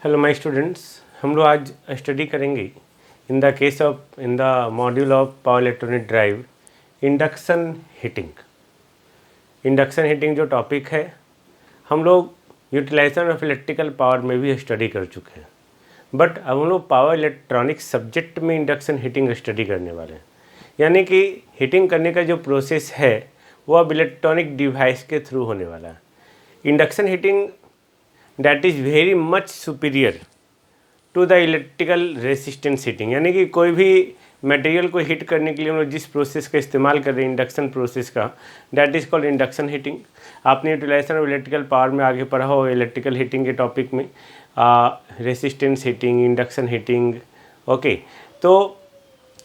Hello my students, हम लोग आज स्टडी करेंगे in the module of power electronic drive induction heating. Induction heating जो टॉपिक है हम लोग यूटिलाइजेशन ऑफ इलेक्ट्रिकल पावर में भी स्टडी कर चुके हैं, बट अब हम लोग पावर इलेक्ट्रॉनिक सब्जेक्ट में इंडक्शन हीटिंग स्टडी करने वाले हैं। यानी कि हीटिंग करने का जो प्रोसेस है वो अब इलेक्ट्रॉनिक डिवाइस के थ्रू होने वाला है। Induction heating that is very much superior to the electrical resistance heating। यानी कि कोई भी मटेरियल को हीट करने के लिए हम लोग जिस प्रोसेस का इस्तेमाल कर रहे हैं इंडक्शन प्रोसेस का, that is called induction heating. आपने यूटिलाइजेशन ऑफ इलेक्ट्रिकल पावर में आगे पढ़ा हो इलेक्ट्रिकल हीटिंग के टॉपिक में, resistance heating, induction heating. Okay, तो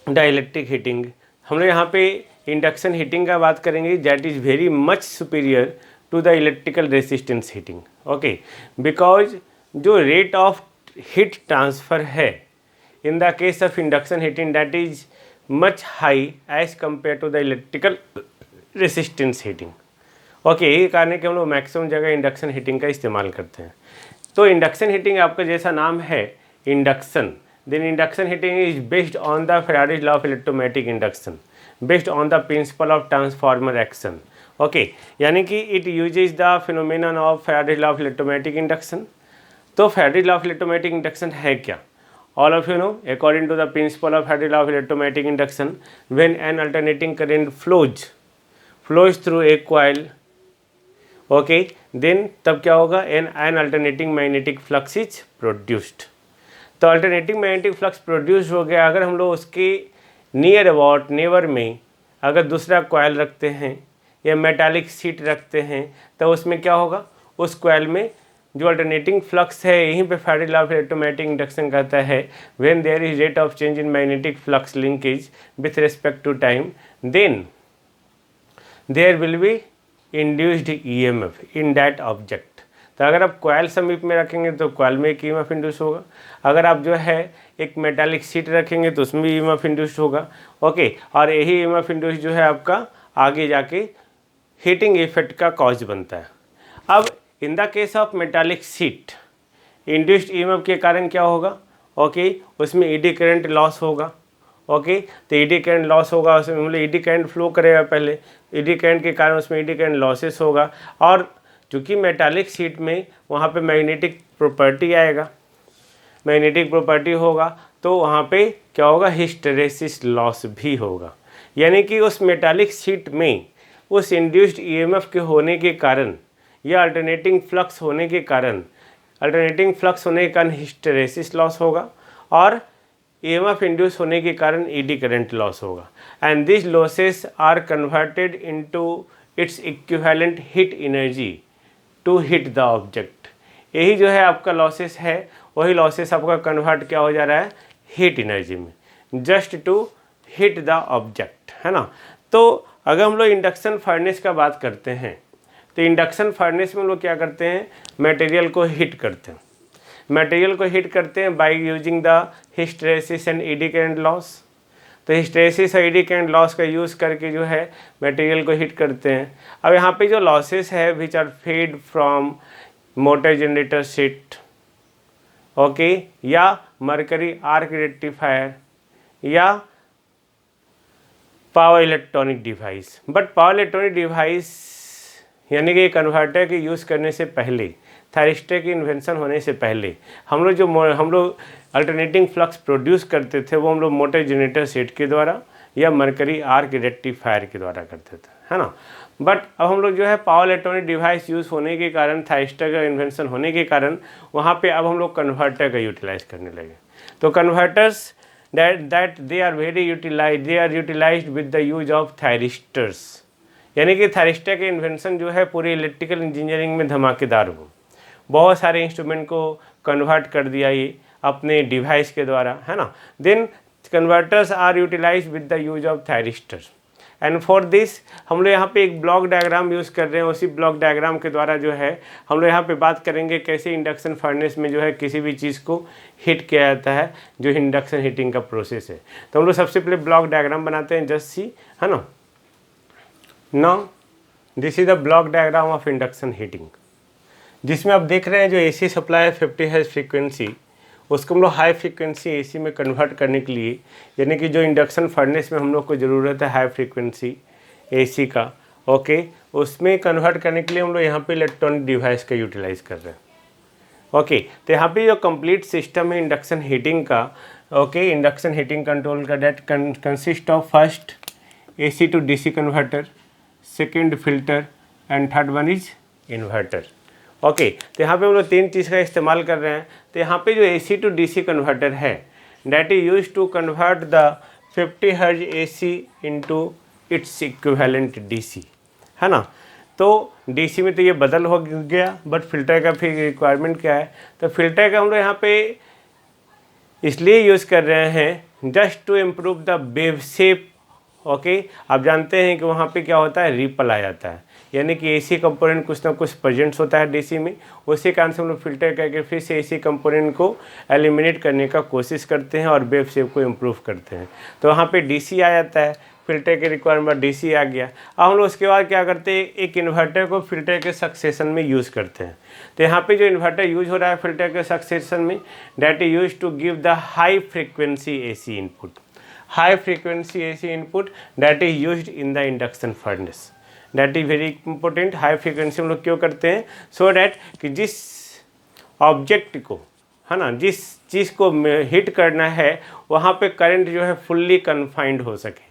द इलेक्ट्रिक हीटिंग हम लोग यहाँ पे इंडक्शन हीटिंग का बात करेंगे, that is very much superior to the electrical resistance heating. Okay, because जो रेट ऑफ हीट ट्रांसफ़र है in the case of induction heating that is much high as compare to the electrical resistance heating. Okay, यही कारण है कि हम लोग maximum जगह induction heating का इस्तेमाल करते हैं। तो इंडक्शन हीटिंग आपका जैसा नाम है induction, then induction heating is based on the Faraday's law of electromagnetic induction, based on the principle of transformer action. Okay, यानी कि it uses the phenomenon of Faraday's law of electromagnetic induction. तो Faraday's law of electromagnetic induction है क्या? All of you know, according to the principle of Faraday's law of electromagnetic induction, when an alternating current flows through a coil, okay, then तब क्या होगा, N alternating magnetic flux is produced. तो alternating magnetic flux produce हो गया। अगर हम लोग उसके नियर अबाउट नेबर में अगर दूसरा कॉइल रखते हैं या मेटालिक शीट रखते हैं तो उसमें क्या होगा, उस कॉइल में जो अल्टरनेटिंग फ्लक्स है, यहीं पे Faraday's law of electromagnetic induction कहता है when there is rate of change in magnetic flux linkage with respect to time, then there will be induced EMF in that object. तो अगर आप कॉइल समीप में रखेंगे तो कॉइल में एक ईएमएफ इंड्यूस होगा। अगर आप जो है एक मेटालिक शीट रखेंगे तो उसमें ईएमएफ इंड्यूस होगा। ओके, और यही ईएमएफ इंड्यूस जो है आपका आगे जाके हीटिंग इफेक्ट का कॉज बनता है। अब इन the case of metallic sheet induced EMF के कारण क्या होगा, ओके, उसमें ईडी करंट लॉस होगा। ओके, तो ईडी करंट लॉस होगा, उसमें मतलब ईडी करंट फ्लो करेगा पहले, ईडी करंट के कारण उसमें ईडी करंट लॉसेस होगा। और चूँकि मेटालिक शीट में वहाँ पे मैग्नेटिक प्रॉपर्टी आएगा, मैग्नेटिक प्रॉपर्टी होगा तो वहाँ पे क्या होगा, हिस्टेरेसिस लॉस भी होगा। यानी कि उस मेटालिक शीट में उस इंड्यूस्ड ईएमएफ के होने के कारण या अल्टरनेटिंग फ्लक्स होने के कारण हिस्टेरेसिस लॉस होगा और ईएमएफ इंड्यूस होने के कारण ईडी करंट लॉस होगा। And this losses are converted into its equivalent heat energy to hit the object. यही जो है आपका लॉसेस है, वही लॉसेस आपका कन्वर्ट क्या हो जा रहा है, हीट एनर्जी में, just to hit the object, है ना। तो अगर हम लोग इंडक्शन फर्नेस का बात करते हैं तो इंडक्शन फर्नेस में हम लोग क्या करते हैं, मटेरियल को हीट करते हैं। मटेरियल को हीट करते हैं by using the hysteresis and ED current loss. तो हिस्टेरेसिस और ईडी करंट लॉस का यूज़ करके जो है मटेरियल को हीट करते हैं। अब यहाँ पे जो लॉसेस है which are fed from motor generator sheet, okay, या मरकरी आर्क रेक्टिफायर या power electronic device. But power electronic device यानी कि कन्वर्टर के यूज़ करने से पहले, थायरिस्टर की इन्वेंशन होने से पहले हम लोग अल्टरनेटिंग फ्लक्स प्रोड्यूस करते थे वो हम लोग मोटर जनरेटर सेट के द्वारा या मरकरी आर्क रेक्टिफायर के द्वारा करते थे, है ना। बट अब हम लोग जो है पावर इलेक्ट्रॉनिक डिवाइस यूज़ होने के कारण, थायरिस्टर का इन्वेंशन होने के कारण वहाँ पे अब हम लोग कन्वर्टर का यूटिलाइज करने लगे। तो converters that they are very utilized, they are utilized with the use of thyristors। यानी कि थायरिस्टर के इन्वेंशन जो है पूरी इलेक्ट्रिकल इंजीनियरिंग में धमाकेदार हो, बहुत सारे इंस्ट्रूमेंट को कन्वर्ट कर दिया ये अपने डिवाइस के द्वारा, है ना। Then converters are utilised with the use of thyristors and for this हम लोग यहाँ पे एक ब्लॉक डायग्राम यूज़ कर रहे हैं। उसी ब्लॉक डायग्राम के द्वारा जो है हम लोग यहाँ पे बात करेंगे कैसे इंडक्शन फर्नेस में जो है किसी भी चीज़ को हीट किया जाता है, जो इंडक्शन हीटिंग का प्रोसेस है। तो हम लोग सबसे पहले ब्लॉक डायग्राम बनाते हैं, जस्ट सी, है ना। Now this is the block diagram of induction heating. जिसमें आप देख रहे हैं जो एसी सप्लाई है 50 हर्ट्ज फ्रीक्वेंसी, उसको हम लोग हाई फ्रीक्वेंसी एसी में कन्वर्ट करने के लिए, यानी कि जो इंडक्शन फर्नेस में हम लोग को ज़रूरत है हाई फ्रीक्वेंसी एसी का, ओके, उसमें कन्वर्ट करने के लिए हम लोग यहाँ पे इलेक्ट्रॉनिक डिवाइस का यूटिलाइज़ कर रहे हैं। ओके, तो यहाँ पे जो कंप्लीट सिस्टम है इंडक्शन हीटिंग का, ओके, इंडक्शन हीटिंग कंट्रोल का, that consist of first AC to DC converter, second filter and third one is inverter. Okay, तो यहाँ पे हम लोग 3 चीज़ का इस्तेमाल कर रहे हैं। तो यहाँ पे जो एसी टू डीसी कन्वर्टर है, that is use to convert the 50 hertz AC into its equivalent DC, है ना। तो डीसी में तो ये बदल हो गया, बट फिल्टर का फिर रिक्वायरमेंट क्या है, तो फिल्टर का हम लोग यहाँ पे इसलिए यूज़ कर रहे हैं just to improve the wave shape. Okay, आप जानते हैं कि वहाँ पे क्या होता है, रिपल आ जाता है, यानी कि एसी कंपोनेंट कुछ ना कुछ प्रेजेंट्स होता है डीसी में, उसी कारण से हम लोग फिल्टर करके फिर से एसी कंपोनेंट को एलिमिनेट करने का कोशिश करते हैं और वेव शेप को इम्प्रूव करते हैं। तो वहाँ पे डीसी आ जाता है, फिल्टर के रिक्वायरमेंट डीसी आ गया। अब हम लोग उसके बाद क्या करते हैं, एक इन्वर्टर को फिल्टर के सक्सेशन में यूज़ करते हैं। तो यहाँ पे जो इन्वर्टर यूज हो रहा है फिल्टर के सक्सेशन में, that is use to give the high frequency AC input, high frequency AC input that is used in the induction furnace. That is very important. High frequency हम लोग क्यों करते हैं, सो डैट कि जिस object को, है ना, जिस चीज़ को हिट करना है वहाँ पे करंट जो है फुल्ली कन्फाइंड हो सके,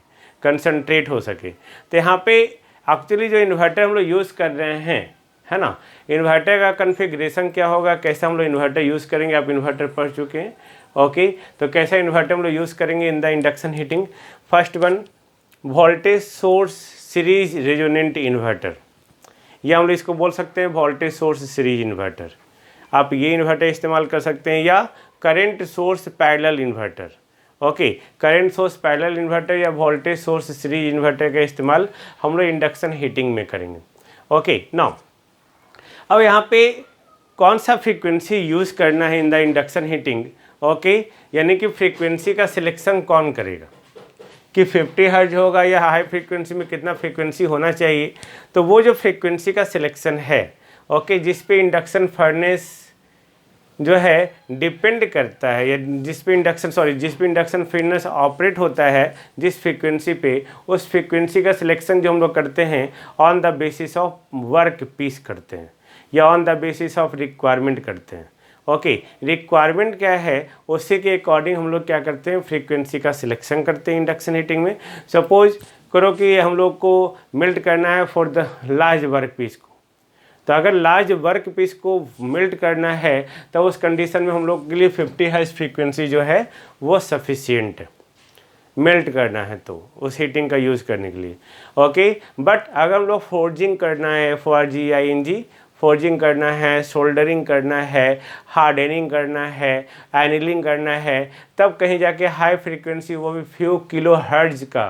कंसंट्रेट हो सके। तो यहाँ पे एक्चुअली जो इन्वर्टर हम लोग यूज़ कर रहे हैं, है ना, इन्वर्टर का कन्फिग्रेशन क्या होगा, कैसा हम लोग इन्वर्टर यूज़ करेंगे, आप इन्वर्टर पढ़ चुके हैं। ओके, तो कैसा इन्वर्टर हम लोग यूज़ करेंगे इन the induction heating. First one, voltage source series resonant inverter, या हम लोग इसको बोल सकते हैं वोल्टेज सोर्स सीरीज इन्वर्टर। आप ये इन्वर्टर इस्तेमाल कर सकते हैं, या current source parallel inverter. Okay, current source parallel inverter या वोल्टेज सोर्स सीरीज इन्वर्टर का इस्तेमाल हम लोग इंडक्शन हीटिंग में करेंगे। ओके, नाउ अब यहाँ पे कौन सा फ्रीक्वेंसी यूज़ करना है in the induction heating. Okay, यानी कि फ्रीक्वेंसी का सिलेक्शन कौन करेगा कि 50 हर्ज होगा या हाई फ्रीक्वेंसी में कितना फ्रीक्वेंसी होना चाहिए। तो वो जो फ्रीक्वेंसी का सिलेक्शन है, ओके, जिस पे इंडक्शन फर्नेस जो है डिपेंड करता है, या जिस पे इंडक्शन फर्नेस ऑपरेट होता है जिस फ्रीक्वेंसी पे, उस फ्रीक्वेंसी का सिलेक्शन जो हम लोग करते हैं on the basis of work piece करते हैं, या on the basis of requirement करते हैं। ओके, रिक्वायरमेंट क्या है उसी के अकॉर्डिंग हम लोग क्या करते हैं, फ्रीक्वेंसी का सिलेक्शन करते हैं इंडक्शन हीटिंग में। सपोज करो कि हम लोग को मेल्ट करना है for the large work piece को, तो अगर लार्ज वर्क पीस को मेल्ट करना है तो उस कंडीशन में हम लोग के लिए 50 हर्ट्ज फ्रीक्वेंसी जो है वो सफिशिएंट है मेल्ट करना है, तो उस हीटिंग का यूज़ करने के लिए। ओके, बट अगर हम लोग फोर्जिंग करना है, FORGING फोर्जिंग करना है, सोल्डरिंग करना है, हार्डनिंग करना है, एनिलिंग करना है, तब कहीं जाके हाई फ्रीक्वेंसी, वो भी फ्यू किलो हर्ट्ज का,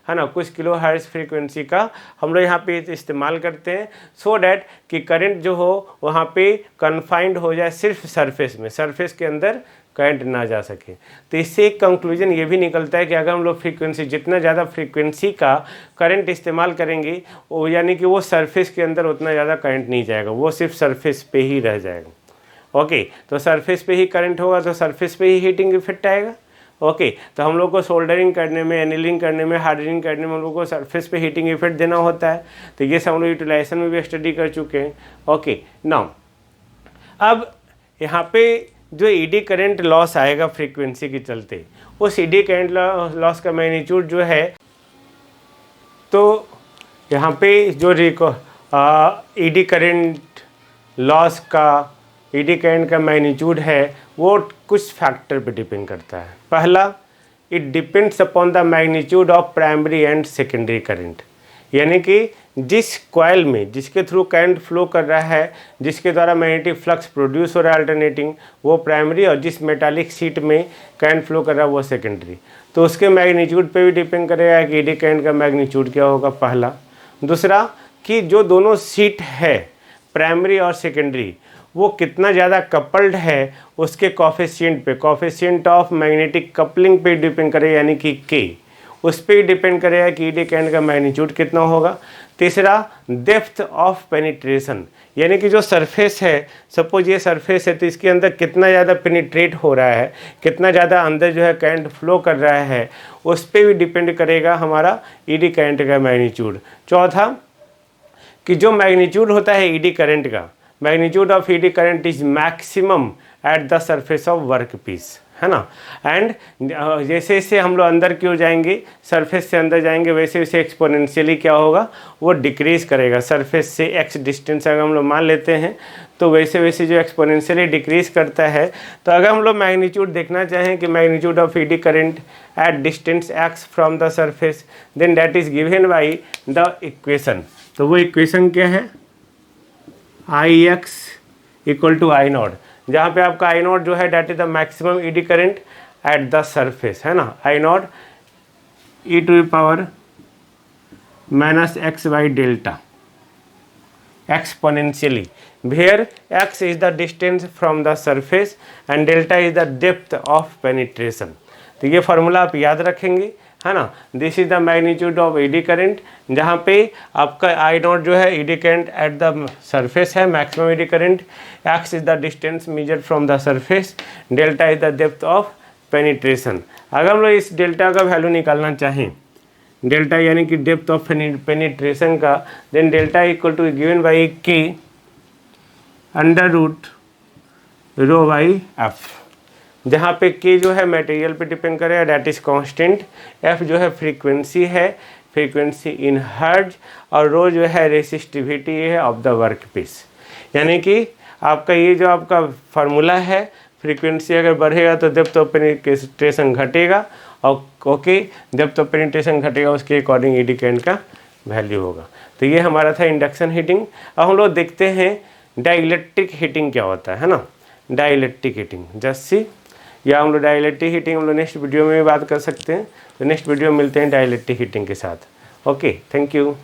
है ना, कुछ किलो हर्ट्ज फ्रीक्वेंसी का हम लोग यहाँ पे इस्तेमाल करते हैं, सो डैट कि करंट जो हो वहाँ पे कन्फाइंड हो जाए सिर्फ सरफेस में, सरफेस के अंदर करंट ना जा सके। तो इससे एक कंक्लूजन ये भी निकलता है कि अगर हम लोग फ्रीक्वेंसी, जितना ज़्यादा फ्रीक्वेंसी का करंट इस्तेमाल करेंगे वो, यानी कि वो सरफेस के अंदर उतना ज़्यादा करंट नहीं जाएगा, वो सिर्फ सरफेस पे ही रह जाएगा। ओके, तो सरफेस पे ही करंट होगा तो सरफेस पे ही हीटिंग इफेक्ट आएगा। ओके, तो हम लोग को सोल्डरिंग करने में, एनिलिंग करने में, हार्डनिंग करने में हम लोग को सरफेस पे हीटिंग इफेक्ट देना होता है। तो ये सब हम लोग यूटिलाइजेशन में भी स्टडी कर चुके हैं। ओके, नाउ अब यहाँ पे जो ईडी करंट लॉस आएगा फ्रीक्वेंसी के चलते, उस ईडी करंट लॉस का मैग्नीट्यूड जो है, तो यहाँ पे जो ईडी करंट लॉस का, ईडी करंट का मैग्नीट्यूड है वो कुछ फैक्टर पे डिपेंड करता है। पहला, it depends upon the magnitude of primary and secondary current, यानी कि जिस कॉइल में, जिसके थ्रू करंट फ्लो कर रहा है, जिसके द्वारा मैग्नेटिक फ्लक्स प्रोड्यूस हो रहा है अल्टरनेटिंग, वो प्राइमरी, और जिस मेटालिक शीट में करंट फ्लो कर रहा है वो सेकेंडरी। तो उसके मैग्नीट्यूड पे भी डिपेंड करेगा कि ईडी करंट का मैग्नीट्यूड क्या होगा, पहला। दूसरा, कि जो दोनों शीट है प्राइमरी और सेकेंडरी, वो कितना ज़्यादा कपल्ड है उसके कोफिशिएंट पे, कोफिशिएंट ऑफ मैग्नेटिक कपलिंग पे डिपेंड करे, यानी कि के, उस पर ही डिपेंड करेगा कि ईडी करंट का मैग्नीट्यूड कितना होगा। तीसरा, डेप्थ ऑफ पेनिट्रेशन, यानी कि जो सरफेस है, सपोज ये सरफेस है तो इसके अंदर कितना ज़्यादा पेनिट्रेट हो रहा है, कितना ज़्यादा अंदर जो है करंट फ्लो कर रहा है, उस पर भी डिपेंड करेगा हमारा ईडी करंट का मैग्नीट्यूड। चौथा, कि जो मैग्नीट्यूड होता है ईडी करंट का, magnitude of eddy current is maximum at the surface of work piece, है ना। एंड जैसे जैसे हम लोग अंदर की ओर जाएंगे, सरफेस से अंदर जाएंगे, वैसे वैसे एक्सपोनेंशियली क्या होगा, वो डिक्रीज करेगा। सरफेस से एक्स डिस्टेंस अगर हम लोग मान लेते हैं तो वैसे वैसे जो एक्सपोनेंशियली डिक्रीज करता है। तो अगर हम लोग मैग्नीट्यूड देखना चाहें कि magnitude of eddy current at distance x from the surface, then that is given by the equation. तो वो इक्वेशन क्या है, I x equal to I naught, जहाँ पे आपका आई नॉट जो है that is the maximum eddy current at the surface, है ना। I naught e to the power minus x by delta exponentially, where x is the distance from the surface and delta is the depth of penetration। तो ये formula आप याद रखेंगे, है ना। This is the magnitude of eddy current, जहाँ पे आपका आई नॉट जो है eddy current at the surface है, maximum eddy current, x is the distance measured from the surface, delta is the depth of penetration. अगर हम लोग इस डेल्टा का वैल्यू निकालना चाहें, डेल्टा यानी कि डेप्थ ऑफ पेनिट्रेशन का, then delta equal to given by k under root rho by f, जहाँ पे के जो है मटेरियल पे डिपेंड करेगा, डैट इज कांस्टेंट, एफ जो है फ्रीक्वेंसी है, फ्रीक्वेंसी इन हर्ट्ज, और रो जो है रेसिस्टिविटी है ऑफ द वर्क पीस। यानी कि आपका ये जो आपका फार्मूला है, फ्रीक्वेंसी अगर बढ़ेगा तो डेप्थ ऑफ पेनिट्रेशन घटेगा, और ओके डेप्थ ऑफ पेनिट्रेशन घटेगा, उसके अकॉर्डिंग ईडी करंट का वैल्यू होगा। तो ये हमारा था इंडक्शन हीटिंग। अब हम लोग देखते हैं डाइलेक्ट्रिक हीटिंग क्या होता है ना। डाइलेक्ट्रिक हीटिंग जस्ट सी, या हम लोग डाइलेक्ट्रिक हीटिंग हम लोग नेक्स्ट वीडियो में भी बात कर सकते हैं। तो नेक्स्ट वीडियो में मिलते हैं डाइलेक्ट्रिक हीटिंग के साथ। Okay, thank you.